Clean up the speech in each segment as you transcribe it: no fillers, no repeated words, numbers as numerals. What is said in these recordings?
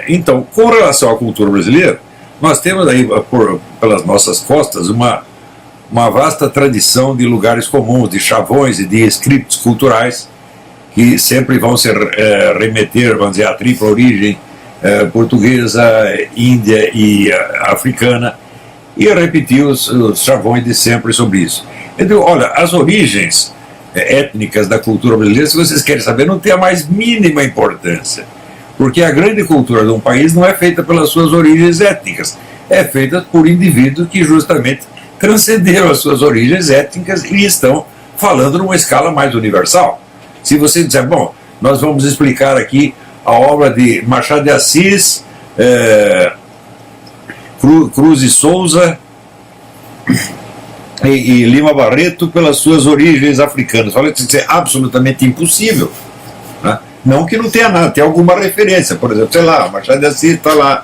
Então, com relação à cultura brasileira, nós temos aí, pelas nossas costas, uma vasta tradição de lugares comuns, de chavões e de scripts culturais que sempre vão se remeter, vamos dizer, à tripla origem portuguesa, índia e africana, e repetir os chavões de sempre sobre isso. Então, olha, as origens étnicas da cultura brasileira, se vocês querem saber, não tem a mais mínima importância, porque a grande cultura de um país não é feita pelas suas origens étnicas, é feita por indivíduos que justamente transcenderam as suas origens étnicas e estão falando numa escala mais universal. Se você disser, bom, nós vamos explicar aqui a obra de Machado de Assis, Cruz e Souza e Lima Barreto pelas suas origens africanas. Olha, isso é absolutamente impossível. Né? Não que não tenha nada, tem alguma referência. Por exemplo, sei lá, Machado de Assis está lá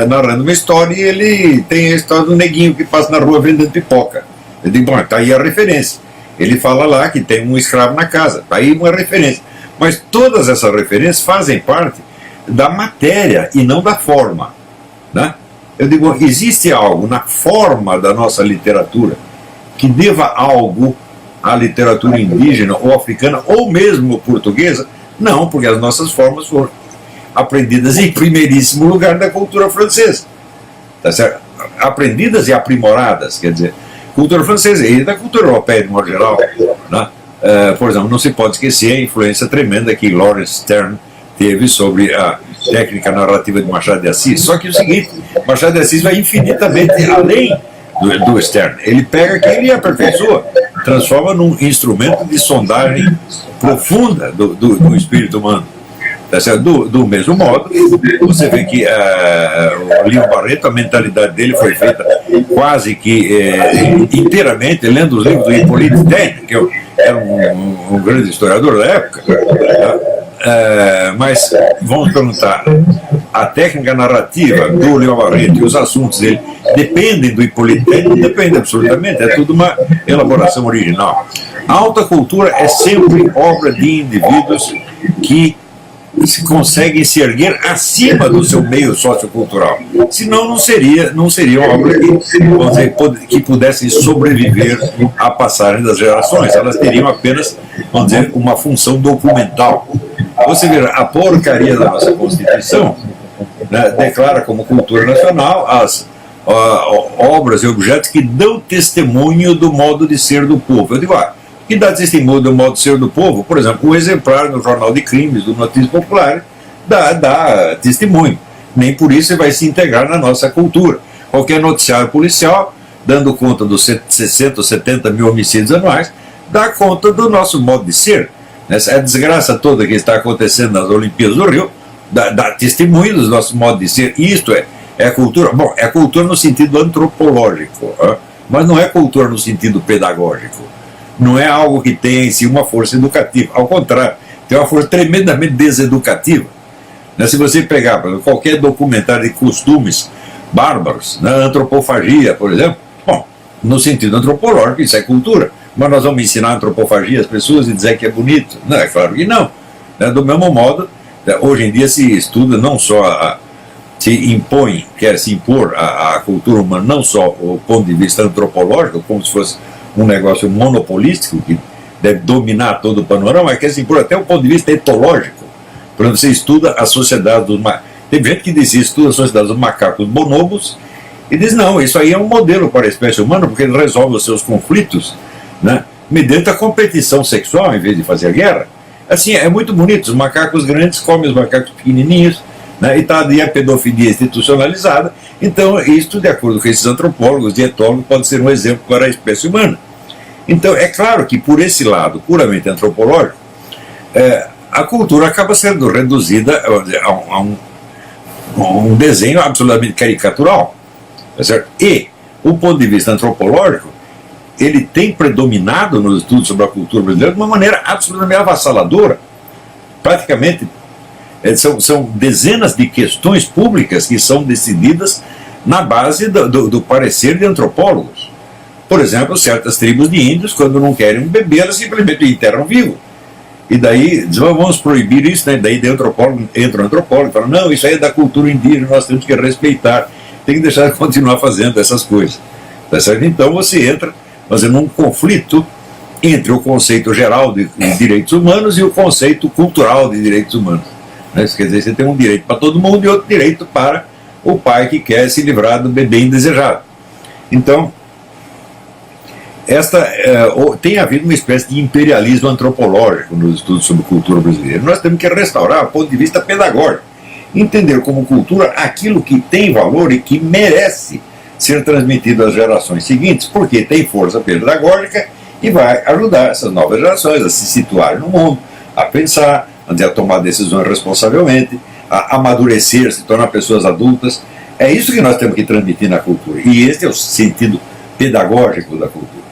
narrando uma história e ele tem a história do neguinho que passa na rua vendendo pipoca. Eu digo, bom, está aí a referência. Ele fala lá que tem um escravo na casa, está aí uma referência. Mas todas essas referências fazem parte da matéria e não da forma. Né? Eu digo, existe algo na forma da nossa literatura que deva algo à literatura indígena ou africana ou mesmo portuguesa? Não, porque as nossas formas foram aprendidas em primeiríssimo lugar da cultura francesa. Tá certo? Aprendidas e aprimoradas, quer dizer, cultura francesa e da cultura europeia de modo geral. Né? Por exemplo, não se pode esquecer a influência tremenda que Lawrence Stern teve sobre a técnica narrativa de Machado de Assis. Só que é o seguinte, Machado de Assis vai infinitamente além do Stern. Ele pega aquilo e aperfeiçoa, transforma num instrumento de sondagem profunda do espírito humano. Tá certo? Do mesmo modo, você vê que o Lima Barreto, a mentalidade dele foi feita quase que inteiramente lendo os livros do Hippolyte Taine, que era um grande historiador da época. Mas vamos perguntar, a técnica narrativa do Lima Barreto e os assuntos dele dependem do Hippolyte Taine? Não depende absolutamente, é tudo uma elaboração original. A alta cultura é sempre obra de indivíduos que se conseguem se erguer acima do seu meio sociocultural. Senão não seria uma obra que pudessem sobreviver à passagem das gerações. Elas teriam apenas, vamos dizer, uma função documental. Você vê, a porcaria da nossa Constituição, né, declara como cultura nacional as obras e objetos que dão testemunho do modo de ser do povo. Eu digo, que dá testemunho do modo de ser do povo, por exemplo, um exemplar no Jornal de Crimes, do Notícias Populares, dá testemunho. Nem por isso ele vai se integrar na nossa cultura. Qualquer noticiário policial, dando conta dos 60 ou 70 mil homicídios anuais, dá conta do nosso modo de ser. Essa desgraça toda que está acontecendo nas Olimpíadas do Rio, dá testemunho do nosso modo de ser. Isto é a cultura. Bom, é a cultura no sentido antropológico, mas não é cultura no sentido pedagógico. Não é algo que tenha em si uma força educativa. Ao contrário, tem uma força tremendamente deseducativa. Se você pegar qualquer documentário de costumes bárbaros, antropofagia, por exemplo, bom, no sentido antropológico, isso é cultura. Mas nós vamos ensinar antropofagia às pessoas e dizer que é bonito? Não, é claro que não. Do mesmo modo, hoje em dia se estuda não só se impõe, quer se impor a cultura humana, não só o ponto de vista antropológico, como se fosse um negócio monopolístico que deve dominar todo o panorama, mas quer se impor até o ponto de vista etológico. Por exemplo, você estuda a sociedade dos macacos. Tem gente que diz isso, estuda a sociedade dos macacos bonobos e diz, não, isso aí é um modelo para a espécie humana, porque ele resolve os seus conflitos, né, mediante a competição sexual, em vez de fazer a guerra. Assim, é muito bonito, os macacos grandes comem os macacos pequenininhos, né, e está ali a pedofilia institucionalizada. Então, isto, de acordo com esses antropólogos e etólogos, pode ser um exemplo para a espécie humana. Então, é claro que, por esse lado puramente antropológico, a cultura acaba sendo reduzida a um desenho absolutamente caricatural. Tá certo? E, o ponto de vista antropológico, ele tem predominado nos estudos sobre a cultura brasileira de uma maneira absolutamente avassaladora. Praticamente, são dezenas de questões públicas que são decididas na base do parecer de antropólogos. Por exemplo, certas tribos de índios, quando não querem um bebê, elas simplesmente o enterram vivo. E daí vamos proibir isso, né? Daí entra o antropólogo e fala, não, isso aí é da cultura indígena, nós temos que respeitar, tem que deixar de continuar fazendo essas coisas. Tá certo? Então você entra fazendo um conflito entre o conceito geral de direitos humanos e o conceito cultural de direitos humanos. Né? Quer dizer, você tem um direito para todo mundo e outro direito para o pai que quer se livrar do bebê indesejado. Então, tem havido uma espécie de imperialismo antropológico nos estudos sobre cultura brasileira. Nós temos que restaurar o ponto de vista pedagógico, entender como cultura aquilo que tem valor e que merece ser transmitido às gerações seguintes, porque tem força pedagógica e vai ajudar essas novas gerações a se situarem no mundo, a pensar, a tomar decisões responsavelmente, a amadurecer, se tornar pessoas adultas. É isso que nós temos que transmitir na cultura. E esse é o sentido pedagógico da cultura.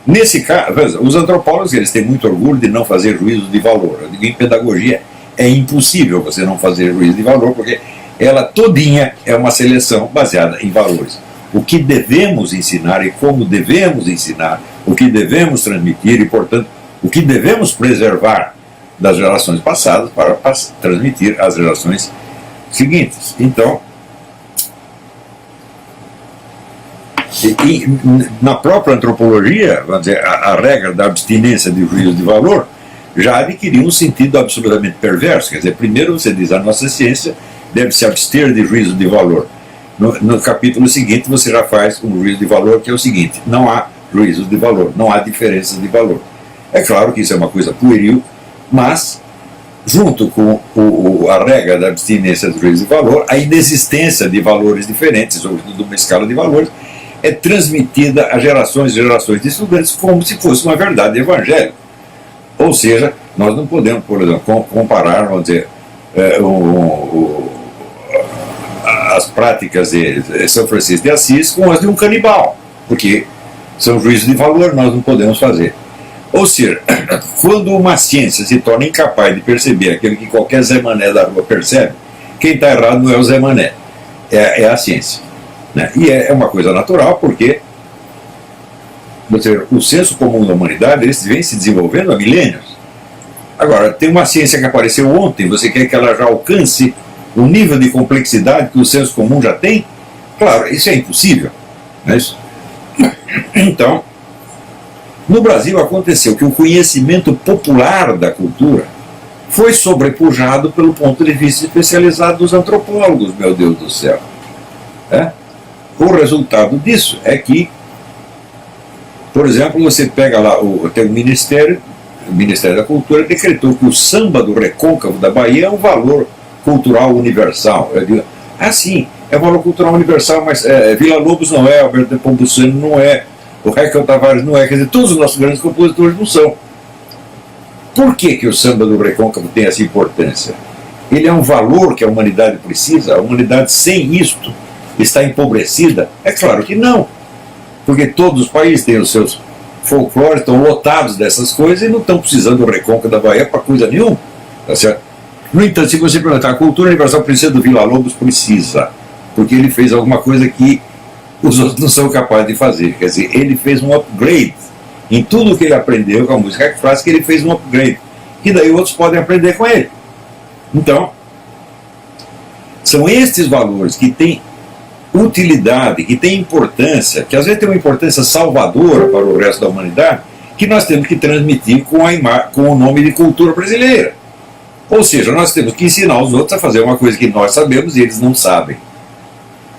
Nesse caso, os antropólogos eles têm muito orgulho de não fazer juízos de valor. Eu digo, em pedagogia é impossível você não fazer juízo de valor, porque ela todinha é uma seleção baseada em valores. O que devemos ensinar e como devemos ensinar, o que devemos transmitir e, portanto, o que devemos preservar das gerações passadas para transmitir às gerações seguintes. Então, na própria antropologia, vamos dizer, a regra da abstinência de juízo de valor já adquiriu um sentido absolutamente perverso. Quer dizer, primeiro você diz, a nossa ciência deve se abster de juízo de valor. No capítulo seguinte você já faz um juízo de valor que é o seguinte, não há juízos de valor, não há diferenças de valor. É claro que isso é uma coisa pueril, mas junto com a regra da abstinência do juízo de valor, a inexistência de valores diferentes, sobretudo uma escala de valores, é transmitida a gerações e gerações de estudantes como se fosse uma verdade evangélica. Ou seja, nós não podemos, por exemplo, comparar, vamos dizer, as práticas de São Francisco de Assis com as de um canibal, porque são juízos de valor, nós não podemos fazer. Ou seja, quando uma ciência se torna incapaz de perceber aquilo que qualquer Zé Mané da rua percebe, quem está errado não é o Zé Mané, é a ciência. Né? E é uma coisa natural, porque o senso comum da humanidade ele vem se desenvolvendo há milênios. Agora, tem uma ciência que apareceu ontem, você quer que ela já alcance o nível de complexidade que o senso comum já tem? Claro, isso é impossível. Não é isso? Então, no Brasil aconteceu que o conhecimento popular da cultura foi sobrepujado pelo ponto de vista especializado dos antropólogos, meu Deus do céu. O resultado disso é que, por exemplo, você pega lá, tem o Ministério da Cultura decretou que o samba do Recôncavo da Bahia é um valor cultural universal. Eu digo, sim, é valor cultural universal, mas Vila Lobos não é, Alberto Nepomuceno não é, o Raquel Tavares não é, quer dizer, todos os nossos grandes compositores não são. Por que o samba do Recôncavo tem essa importância? Ele é um valor que a humanidade precisa, a humanidade sem isto está empobrecida? É claro que não, porque todos os países têm os seus folclores, estão lotados dessas coisas e não estão precisando do Recôncavo da Bahia para coisa nenhuma, tá certo? No entanto, se você perguntar, a cultura universal precisa do Vila Lobos? Precisa, porque ele fez alguma coisa que os outros não são capazes de fazer, quer dizer, ele fez um upgrade em tudo que ele aprendeu com a música clássica, ele fez um upgrade, que daí outros podem aprender com ele. Então, são estes valores que têm utilidade, que têm importância, que às vezes tem uma importância salvadora para o resto da humanidade, que nós temos que transmitir com o nome de cultura brasileira. Ou seja, nós temos que ensinar os outros a fazer uma coisa que nós sabemos e eles não sabem.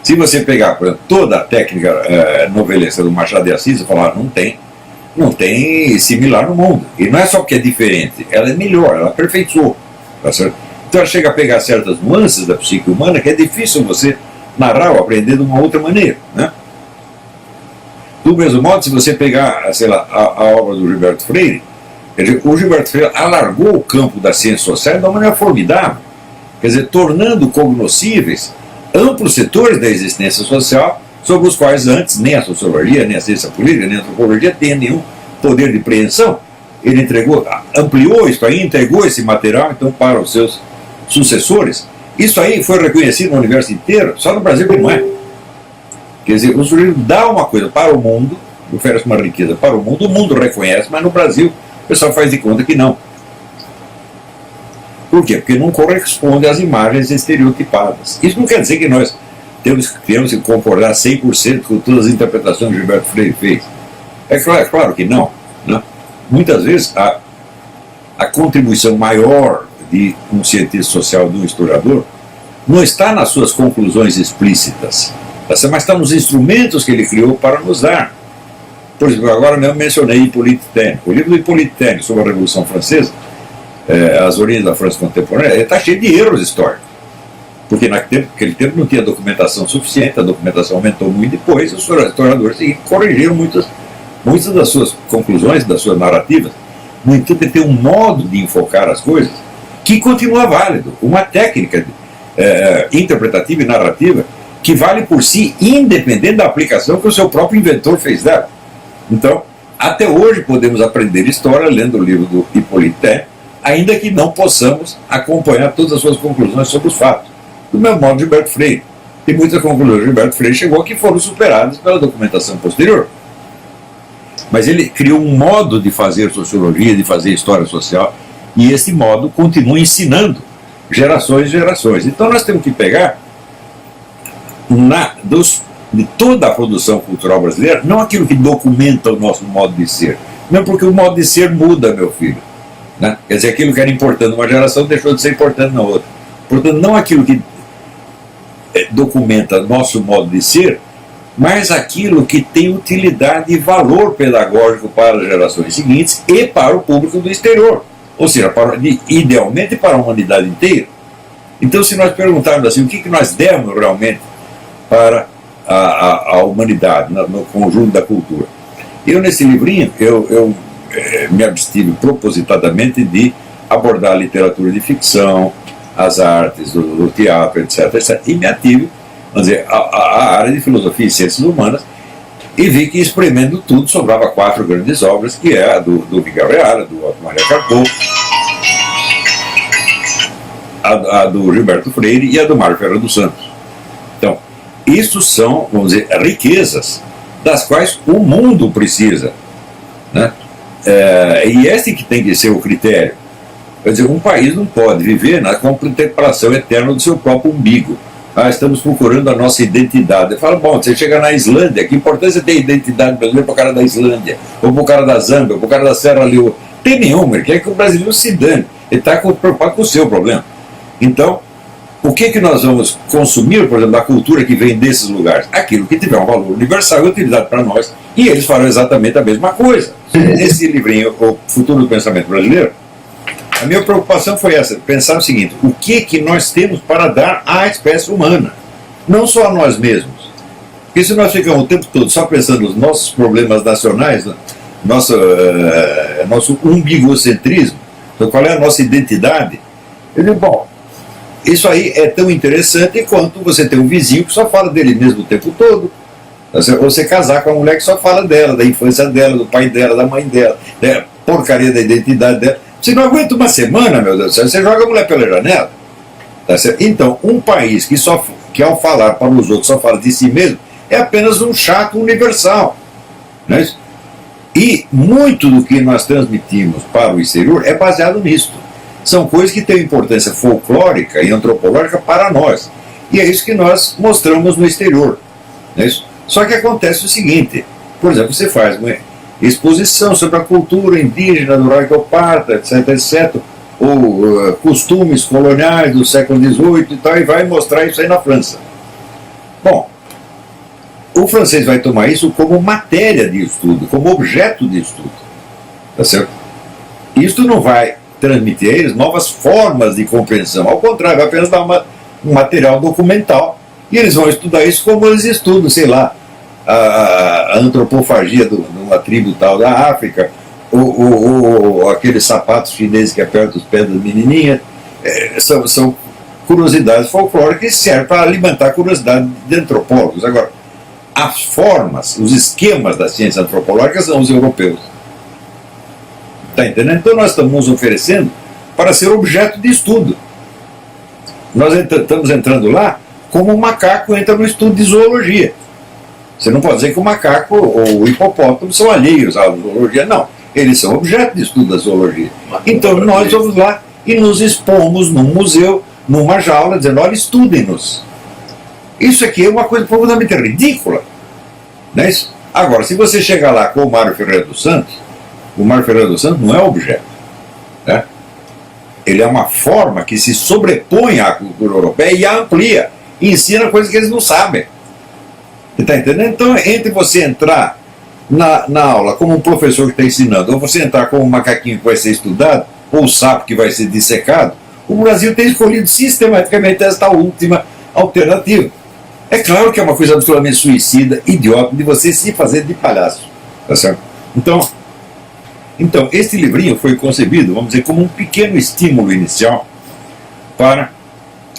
Se você pegar, por exemplo, toda a técnica novelesca do Machado de Assis e falar, não tem similar no mundo. E não é só porque é diferente, ela é melhor, ela aperfeiçoou. Tá certo? Então ela chega a pegar certas nuances da psique humana que é difícil você narrar ou aprender de uma outra maneira. Né? Do mesmo modo, se você pegar, sei lá, a obra do Gilberto Freire, o Gilberto Freire alargou o campo da ciência social de uma maneira formidável, quer dizer, tornando cognoscíveis amplos setores da existência social sobre os quais antes nem a sociologia, nem a ciência política, nem a antropologia tinha nenhum poder de preensão. Ele ampliou isso aí, entregou esse material então para os seus sucessores. Isso aí foi reconhecido no universo inteiro, só no Brasil que não é. Quer dizer, o sujeito dá uma coisa para o mundo, oferece uma riqueza para o mundo reconhece, mas no Brasil o pessoal faz de conta que não. Por quê? Porque não corresponde às imagens estereotipadas. Isso não quer dizer que nós temos que concordar 100% com todas as interpretações que Gilberto Freire fez. É claro que não, né? Muitas vezes a contribuição maior de um cientista social, de um historiador, não está nas suas conclusões explícitas, mas está nos instrumentos que ele criou para nos dar. Por exemplo, agora eu mencionei Hippolyte Taine. O livro do Hippolyte Taine sobre a Revolução Francesa, as origens da França contemporânea, está cheio de erros históricos. Porque naquele tempo não tinha documentação suficiente, a documentação aumentou muito depois, e os historiadores corrigiram muitas das suas conclusões, das suas narrativas. No entanto, ele tem um modo de enfocar as coisas que continua válido, uma técnica interpretativa e narrativa que vale por si, independente da aplicação que o seu próprio inventor fez dela. Então, até hoje podemos aprender história lendo o livro do Hippolyte Taine, ainda que não possamos acompanhar todas as suas conclusões sobre os fatos. Do mesmo modo, Gilberto Freire. Tem muitas conclusões que Gilberto Freire chegou que foram superadas pela documentação posterior. Mas ele criou um modo de fazer sociologia, de fazer história social, e esse modo continua ensinando gerações e gerações. Então nós temos que pegar de toda a produção cultural brasileira, não aquilo que documenta o nosso modo de ser. Não porque o modo de ser muda, meu filho. Né? Quer dizer, aquilo que era importante numa geração deixou de ser importante na outra. Portanto, não aquilo que documenta nosso modo de ser, mas aquilo que tem utilidade e valor pedagógico para as gerações seguintes e para o público do exterior. Ou seja, idealmente para a humanidade inteira. Então, se nós perguntarmos assim, o que nós demos realmente para a humanidade, no conjunto da cultura? Eu, nesse livrinho, eu me abstive propositadamente de abordar a literatura de ficção, as artes, do teatro, etc., etc. E me ative, vamos dizer, a área de filosofia e ciências humanas, e vi que, espremendo tudo, sobrava 4 grandes obras, que é a do Miguel Reale, do Otto Maria Carpo, a do Gilberto Freire e a do Mário Ferreira dos Santos. Então, isso são, vamos dizer, riquezas das quais o mundo precisa, né? E esse que tem que ser o critério. Quer dizer, um país não pode viver na contemplação eterna do seu próprio umbigo. Estamos procurando a nossa identidade. Eu falo, bom, você chega na Islândia, que importância tem identidade brasileira para o cara da Islândia, ou para o cara da Zâmbia, ou para o cara da Serra Leoa? Tem nenhuma, ele quer que o brasileiro se dane. Ele está preocupado com o seu problema. Então, o que nós vamos consumir, por exemplo, da cultura que vem desses lugares? Aquilo que tiver um valor universal e utilidade para nós. E eles farão exatamente a mesma coisa. Nesse livrinho, O Futuro do Pensamento Brasileiro, a minha preocupação foi essa, pensar o seguinte: o que nós temos para dar à espécie humana? Não só a nós mesmos. Porque se nós ficamos o tempo todo só pensando nos nossos problemas nacionais, nosso umbigocentrismo, então qual é a nossa identidade? Eu digo, bom, isso aí é tão interessante quanto você ter um vizinho que só fala dele mesmo o tempo todo. Ou você casar com uma mulher que só fala dela, da infância dela, do pai dela, da mãe dela, da porcaria da identidade dela. Se não aguenta uma semana, meu Deus do céu, você joga a mulher pela janela. Tá certo? Então, um país que ao falar para os outros só fala de si mesmo, é apenas um chato universal. Não é isso? E muito do que nós transmitimos para o exterior é baseado nisso. São coisas que têm importância folclórica e antropológica para nós. E é isso que nós mostramos no exterior. Não é isso? Só que acontece o seguinte, por exemplo, você faz uma exposição sobre a cultura indígena do Roy Coparta, etc., etc., ou costumes coloniais do século XVIII e tal, e vai mostrar isso aí na França. Bom, o francês vai tomar isso como matéria de estudo, como objeto de estudo. Tá certo? Isso não vai transmitir a eles novas formas de compreensão, ao contrário, vai apenas dar um material documental, e eles vão estudar isso como eles estudam, sei lá, a antropofagia de uma tribo tal da África, ou aqueles sapatos chineses que apertam os pés das menininhas. São curiosidades folclóricas que servem para alimentar a curiosidade de antropólogos. Agora, as formas, os esquemas da ciência antropológica são os europeus. Está entendendo? Então nós estamos nos oferecendo para ser objeto de estudo. Nós estamos entrando lá como um macaco entra no estudo de zoologia. Você não pode dizer que o macaco ou o hipopótamo são alheios à zoologia. Não, eles são objeto de estudo da zoologia. Então nós vamos lá e nos expomos num museu, numa jaula, dizendo, olha, estudem-nos. Isso aqui é uma coisa profundamente ridícula. Não é isso? Agora, se você chegar lá com o Mário Ferreira dos Santos, o Mário Ferreira dos Santos não é objeto. Né? Ele é uma forma que se sobrepõe à cultura europeia e a amplia, e ensina coisas que eles não sabem. Você está entendendo? Então, entre você entrar na aula como um professor que está ensinando, ou você entrar como um macaquinho que vai ser estudado, ou o sapo que vai ser dissecado, o Brasil tem escolhido sistematicamente esta última alternativa. É claro que é uma coisa absolutamente suicida, idiota, de você se fazer de palhaço. Tá certo? Então, este livrinho foi concebido, vamos dizer, como um pequeno estímulo inicial para,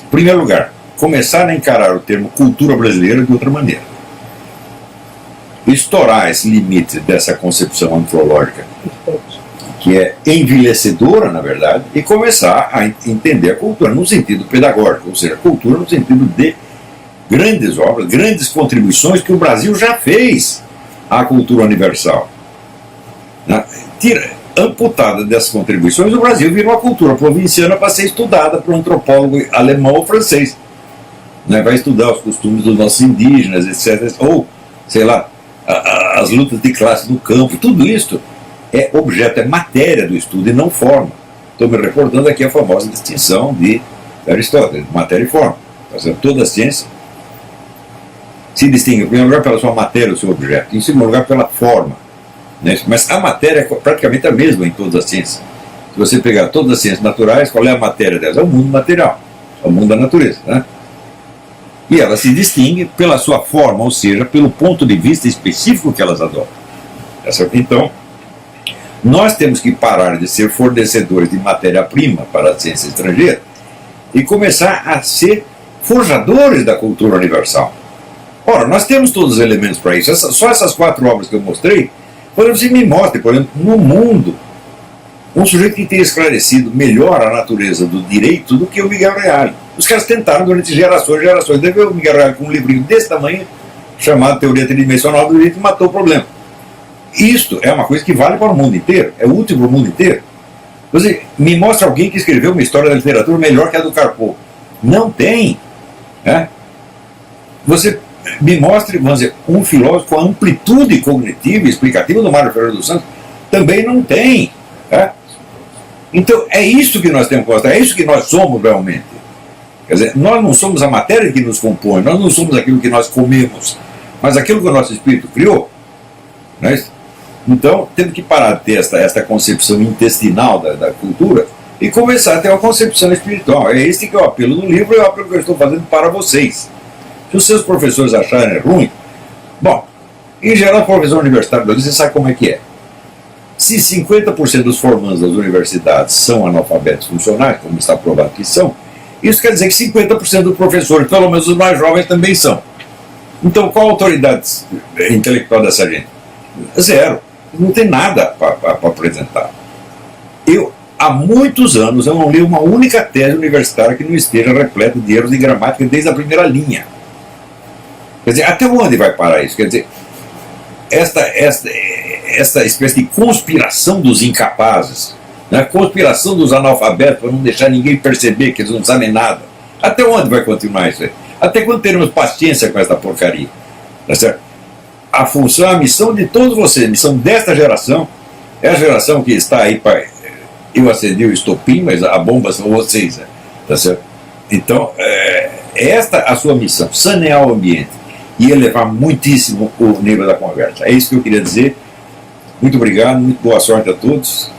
em primeiro lugar, começar a encarar o termo cultura brasileira de outra maneira. Estourar esse limite dessa concepção antropológica, que é envelhecedora, na verdade, e começar a entender a cultura no sentido pedagógico, ou seja, a cultura no sentido de grandes obras, grandes contribuições que o Brasil já fez à cultura universal. Amputada dessas contribuições, o Brasil virou uma cultura provinciana para ser estudada por um antropólogo alemão ou francês. Vai estudar os costumes dos nossos indígenas, etc. Ou, sei lá, as lutas de classe no campo. Tudo isso é objeto, é matéria do estudo e não forma. Estou me recordando aqui a famosa distinção de Aristóteles, matéria e forma. Toda a ciência se distingue, em primeiro lugar, pela sua matéria, o seu objeto, em segundo lugar, pela forma. Mas a matéria é praticamente a mesma em todas as ciências. Se você pegar todas as ciências naturais, qual é a matéria delas? É o mundo material, é o mundo da natureza. E ela se distingue pela sua forma, ou seja, pelo ponto de vista específico que elas adotam. Então, nós temos que parar de ser fornecedores de matéria-prima para a ciência estrangeira e começar a ser forjadores da cultura universal. Ora, nós temos todos os elementos para isso. Só essas 4 obras que eu mostrei, por exemplo, você me mostre, por exemplo, no mundo, um sujeito que tenha esclarecido melhor a natureza do direito do que o Miguel Reale. Os caras tentaram durante gerações e gerações. Deve ver o Miguel Reale com um livrinho desse tamanho, chamado Teoria Tridimensional do Direito, e matou o problema. Isto é uma coisa que vale para o mundo inteiro, é útil para o mundo inteiro. Você me mostra alguém que escreveu uma história da literatura melhor que a do Carpo. Não tem. Você me mostre, vamos dizer, um filósofo com a amplitude cognitiva e explicativa do Mário Ferreira dos Santos. Também não tem. Então, é isso que nós temos que mostrar, é isso que nós somos realmente. Quer dizer, nós não somos a matéria que nos compõe, nós não somos aquilo que nós comemos, mas aquilo que o nosso espírito criou. Não é isso? Então, temos que parar de ter esta concepção intestinal da cultura e começar a ter uma concepção espiritual. É esse que é o apelo do livro e é o apelo que eu estou fazendo para vocês. Se os seus professores acharem ruim, bom, em geral, o professor universitário, você sabe como é que é. Se 50% dos formandos das universidades são analfabetos funcionais, como está provado que são, isso quer dizer que 50% dos professores, pelo menos os mais jovens, também são. Então, qual a autoridade intelectual dessa gente? Zero. Não tem nada para apresentar. Há muitos anos, eu não li uma única tese universitária que não esteja repleta de erros de gramática desde a primeira linha. Quer dizer, até onde vai parar isso? Quer dizer, esta espécie de conspiração dos incapazes, conspiração dos analfabetos para não deixar ninguém perceber que eles não sabem nada. Até onde vai continuar isso aí? Até quando teremos paciência com esta porcaria? Tá certo? A função, a missão de todos vocês, a missão desta geração, é a geração que está aí para... Eu acendi o estopim, mas a bomba são vocês. Tá certo? Então, esta é a sua missão, sanear o ambiente e elevar muitíssimo o nível da conversa. É isso que eu queria dizer. Muito obrigado, muito boa sorte a todos.